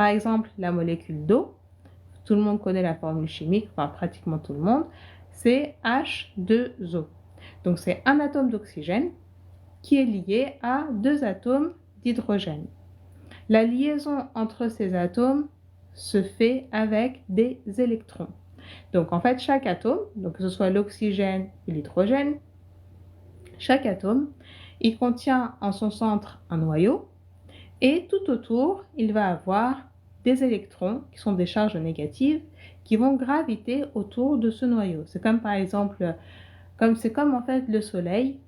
Par exemple, la molécule d'eau, tout le monde connaît la formule chimique, enfin pratiquement tout le monde, c'est H2O. Donc c'est un atome d'oxygène qui est lié à 2 atomes d'hydrogène. La liaison entre ces atomes se fait avec des électrons. Donc en fait, chaque atome, donc que ce soit l'oxygène ou l'hydrogène, chaque atome, il contient en son centre un noyau et tout autour, il va avoir des électrons qui sont des charges négatives qui vont graviter autour de ce noyau. C'est comme par exemple, c'est comme en fait le Soleil,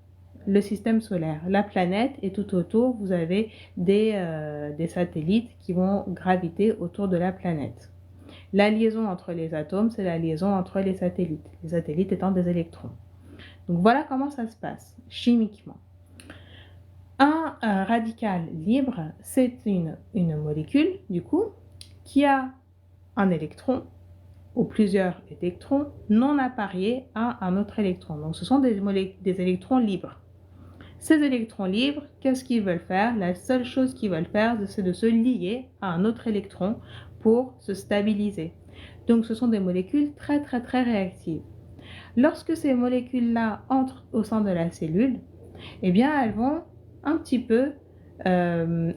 le système solaire, la planète, et tout autour, vous avez des satellites qui vont graviter autour de la planète. La liaison entre les atomes, c'est la liaison entre les satellites étant des électrons. Donc voilà comment ça se passe chimiquement. Un radical libre, c'est une molécule, du coup, qui a un électron ou plusieurs électrons non appariés à un autre électron. Donc ce sont des électrons libres. Ces électrons libres, qu'est-ce qu'ils veulent faire? La seule chose qu'ils veulent faire, c'est de se lier à un autre électron pour se stabiliser. Donc ce sont des molécules très très très réactives. Lorsque ces molécules-là entrent au sein de la cellule, eh bien elles vont un petit peu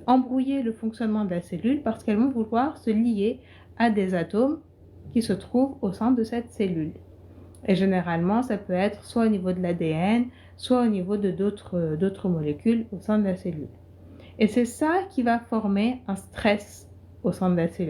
embrouiller le fonctionnement de la cellule parce qu'elles vont vouloir se lier à des atomes qui se trouvent au sein de cette cellule. Et généralement, ça peut être soit au niveau de l'ADN, soit au niveau de d'autres molécules au sein de la cellule. Et c'est ça qui va former un stress au sein de la cellule.